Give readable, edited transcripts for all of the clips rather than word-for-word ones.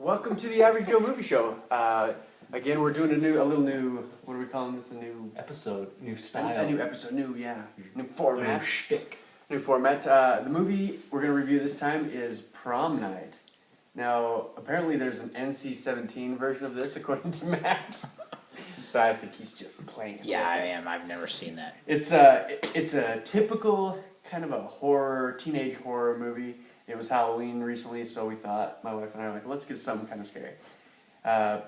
Welcome to the Average Joe Movie Show. Again, we're doing a little new. What are we calling this? A new episode, new style, a new episode, new format, new shtick. New format. The movie we're gonna review this time is Prom Night. Now, apparently, there's an NC-17 version of this, according to Matt. But I think he's just playing. Yeah, I am. I've never seen that. It's a typical kind of a teenage horror movie. It was Halloween recently, so we thought, my wife and I were like, let's get something kind of scary.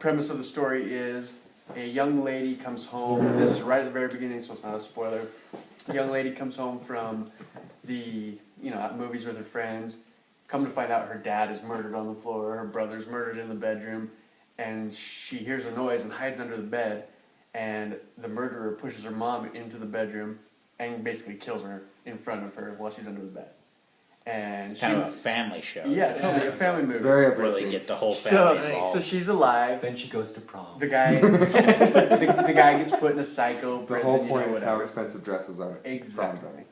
Premise of the story is a young lady comes home. This is right at the very beginning, so it's not a spoiler. A young lady comes home from the movies with her friends. Come to find out her dad is murdered on the floor, her brother's murdered in the bedroom, and she hears a noise and hides under the bed, and the murderer pushes her mom into the bedroom and basically kills her in front of her while she's under the bed. And kind of a family show. Yeah, totally a family movie. Very really get the whole family involved. So she's alive. Then she goes to prom. The guy, the guy gets put in a psycho The prison. whole point is how expensive dresses are. Exactly. Prom dresses.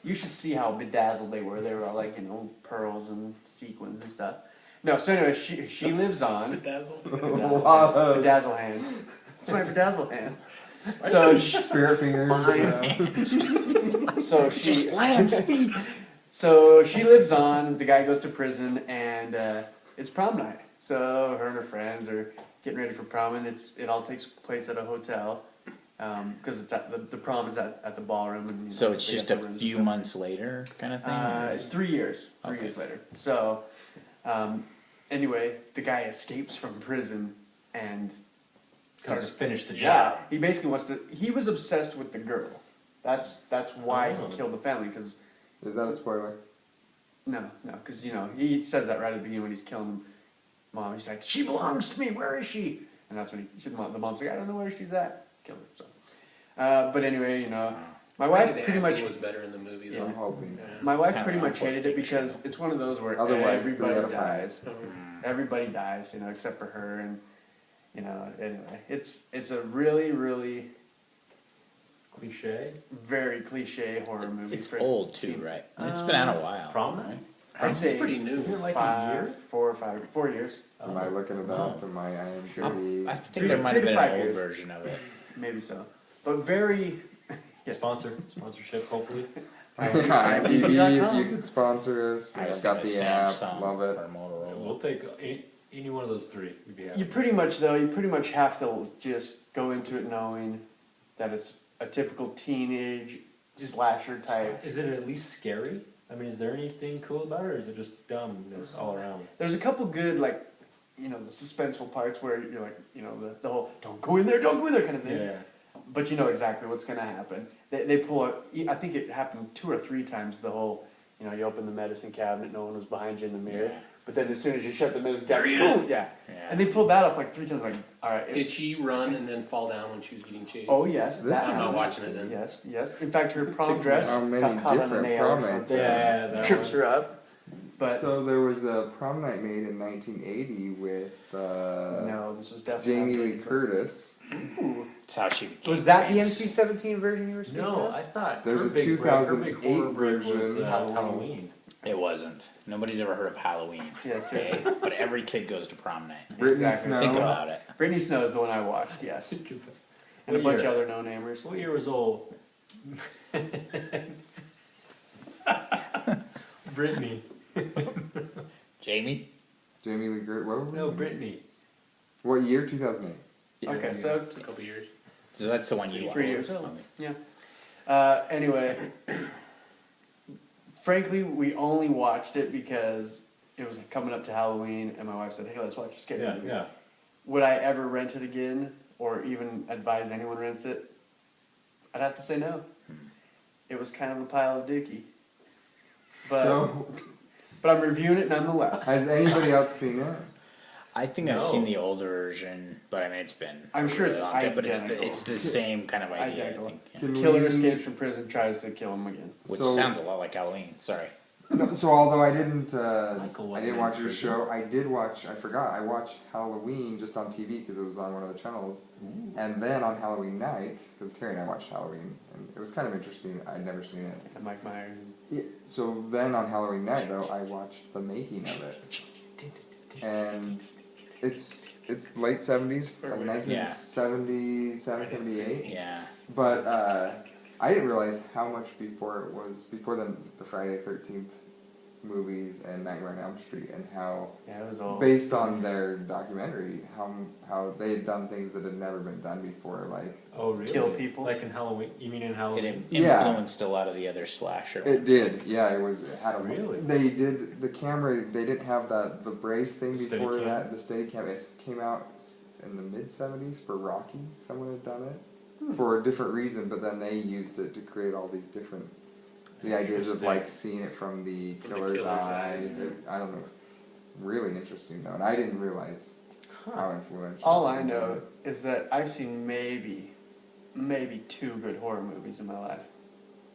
You should see how bedazzled they were. They were all like, pearls and sequins and stuff. No, so anyway, she lives on. Bedazzled. Bedazzle hands. It's my bedazzle hands. So spirit fingers. So she Just let him speak. So she lives on. The guy goes to prison, and it's prom night. So her and her friends are getting ready for prom, and it all takes place at a hotel. Because it's at the prom is at the ballroom. And, so it's just a few months later kind of thing? It's 3 years. 3 years later. So, anyway, the guy escapes from prison and starts to finish the job. Yeah, he basically wants to. He was obsessed with the girl. That's why he killed the family. Because is that a spoiler? no, because he says that right at the beginning when he's killing mom. He's like, "She belongs to me. Where is she?" And that's when the mom's like, "I don't know where she's at." Killed her. So, but anyway, my wife pretty much was better in the movie. Yeah. Though. I'm hoping. My wife pretty much hated it because it's one of those where Otherwise, everybody dies. Everybody dies, except for her, and anyway, it's a really, really cliche, very cliche horror movie. It's old too, right? It's been out a while. Prom Night? I'd say pretty new. Isn't it like 4 years. Am I looking it up? Am I IMDb? I think there might have been an old version of it. Maybe so, but very. Sponsorship, hopefully. IMDb, if you could sponsor us. I I've got the app. Samsung Love it. or Motorola. We'll take any one of those three. We'd be happy. You pretty much have to just go into it knowing that it's a typical teenage slasher type. Is it at least scary? I mean, is there anything cool about it, or is it just dumbness all around? There's a couple good, the suspenseful parts where you're like, the whole don't go in there kind of thing. Yeah. But you know exactly what's going to happen. They pull up, I think it happened 2 or 3 times, the whole, you open the medicine cabinet, no one was behind you in the mirror. Yeah. But then as soon as you shut the medicine cabinet, boom, Yeah. And they pulled that off like 3 times, like, all right. Did she run and then fall down when she was getting chased? Oh, yes. This I'm is not watching it then. Yes. In fact, her prom dress How many got caught on a different nail prom or nights something. there are? Yeah, Trips her up. But so there was a prom night made in 1980 with no, this was definitely Jamie not Lee Jamie Curtis. Ooh. That's how she became Was that famous. the NC-17 version you were speaking No, of? I thought There's her a big break- her big 2008 horror break was, version. Halloween. It wasn't. Nobody's ever heard of Halloween. Yes, Okay? But every kid goes to prom night. Brittany Exactly. Snow. Think about it. Brittany Snow is the one I watched, yes. And What a bunch year? of other no-namers. What year was old? Brittany. Jamie? Jamie Lee Curtis. What? No, Brittany. What year? 2008. Okay, so A couple years. So that's the one you watched. 3 years old. Anyway, frankly, we only watched it because it was coming up to Halloween, and my wife said, "Hey, let's watch a scary movie." Yeah. Would I ever rent it again, or even advise anyone rents it? I'd have to say no. It was kind of a pile of dookie. But I'm reviewing it nonetheless. Has anybody else seen it? I think I've seen the older version, but I mean it's been. I'm sure it's long time, but identical. it's the same kind of idea. I Identical. think, yeah. Can Killer we- escapes from prison, tries to kill him again. Which So- sounds a lot like Halloween. Sorry. No, so although I didn't, Michael I wasn't didn't in watch your prison. show. I did watch. I forgot. I watched Halloween just on TV because it was on one of the channels, and then on Halloween night because Terry and I watched Halloween, and it was kind of interesting. I'd never seen it. And Mike Myers. Yeah, so then on Halloween night though, I watched the making of it, and It's late 70s, like Yeah. 1977, 78. Yeah. But I didn't realize how much before the Friday 13th movies and Nightmare on Elm Street, and how Yeah, it was all based on their documentary, how they had done things that had never been done before, like Oh, really? Kill people? Like in Halloween? You mean in It Halloween? Yeah. influenced a lot of the other slasher. it did, yeah, it had a Really? They did the camera. They didn't have the brace thing The before Steadicam? that. The Steadicam, it came out in the mid 70s for Rocky. Someone had done it for a different reason, but then they used it to create all these different. The ideas of like seeing it from the From the killer's killer's eyes. eyes. I don't know. Really interesting though, and I didn't realize how influential. All I know is that I've seen maybe 2 good horror movies in my life.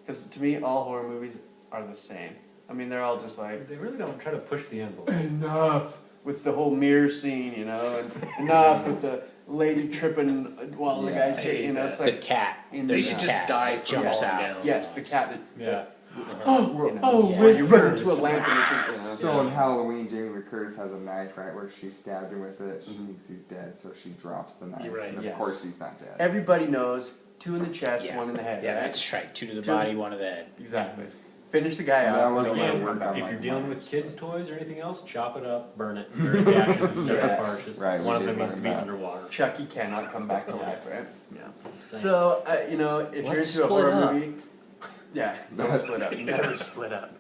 Because to me, all horror movies are the same. I mean, they're all just like, They really don't try to push the envelope. enough with the whole mirror scene, you know, and enough with the lady tripping while the Yeah. guy's shaking, you know, it's The like, cat. in They the should just cat die that for jumps falling out. down. yes, the cat that, Yeah. you know, Oh, when you run whiskers. into a lamp and you think, So in Halloween, Jamie Lee Curtis has a knife, right, where she stabbed him with it. She Mhm. thinks he's dead, so she drops the knife. You're right. And of Yes. course he's not dead. everybody knows 2 in the chest, Yeah. 1 in the head, Yeah, right? that's right. 2 to the Two- body, 1 to the head. Exactly. Finish the guy That off. was don't my let him work come back. on If my you're dealing mind. with kids' toys or anything else, chop it up, burn it, bury the ashes in separate Yeah. parts. Right, we One of did them needs learn to be that. underwater. Chucky cannot come back to life, right? Yeah. So, you know, if you're Let's into a split horror up. movie, yeah, don't split up. Never split up.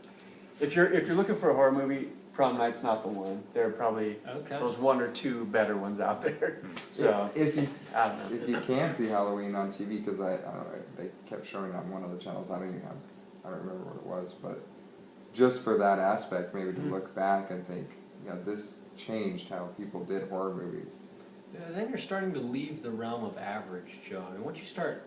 If you're looking for a horror movie, Prom Night's not the one. There are probably Okay. those 1 or 2 better ones out there. So, if you I don't know. if you can see Halloween on TV, because I don't know, they kept showing it on one of the channels. I don't remember what it was, but just for that aspect, maybe to look back and think, yeah, this changed how people did horror movies. Yeah, then you're starting to leave the realm of average, Joe. I mean, once you start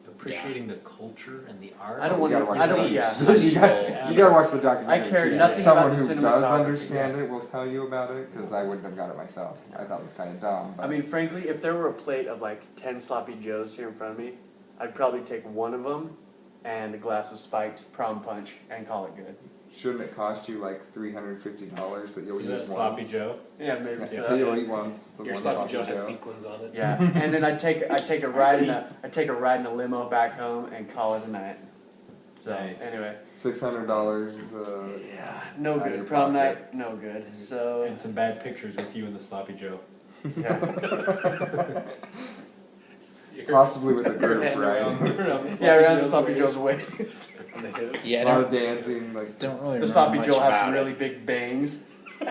appreciating the culture and the art, I don't You want gotta to. watch I the don't. Yeah. documentary. You gotta watch the documentary. I care too. nothing Someone about the who does cinematography, understand it will tell you about it, because I wouldn't have got it myself. I thought it was kind of dumb. But I mean, frankly, if there were a plate of like 10 sloppy joes here in front of me, I'd probably take one of them and a glass of spiked prom punch and call it good. shouldn't it cost you like $350 that you'll is use that once? sloppy Joe? Yeah, maybe Yeah, so. that you'll eat once. The Your one sloppy Joe Joe. has sequins on it. Yeah, and then I take a ride in a limo back home and call it a night. So Nice. anyway, $600. yeah, no Out of your good. Prom pocket. night, no good. So And some bad pictures with you and the sloppy Joe. yeah, Possibly with a Your group, hand right? around the yeah, around the Joe's sloppy waist. Joe's waist. On the hips. Yeah, A I lot don't, of dancing, like don't really The remember sloppy much Joe has some about really it. big bangs. I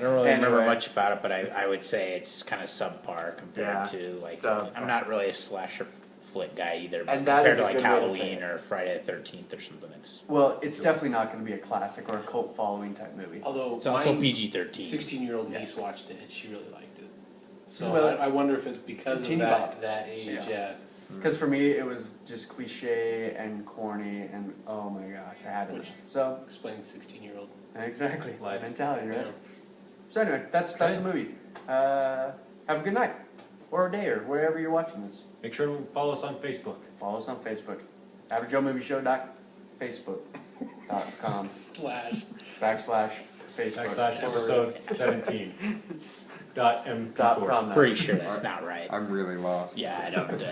don't really remember Anyway. much about it, but I would say it's kind of subpar compared Yeah, to like subpar. I'm not really a slasher flick guy either, but And that compared is to a like good way to say Halloween it. or Friday the 13th or something, it's It's definitely not going to be a classic or a cult following type movie. Although it's also my PG-13. 16-year-old Yeah. niece watched it and she really liked it. So Well, I wonder if it's because of teeny that bop. that age. Yeah. Yeah. Because for me, it was just cliche and corny, and oh my gosh, I had it. Which- So Explains 16-year-old. exactly, Life. mentality, right? Yeah. So anyway, that's the movie. Have a good night, or a day, or wherever you're watching this. Make sure to follow us on Facebook. Follow us on Facebook. AverageJoeMovieShow.Facebook.com /Facebook Episode 17. dot .mp4. prom night. Pretty sure that's not right. I'm really lost. Yeah, I don't.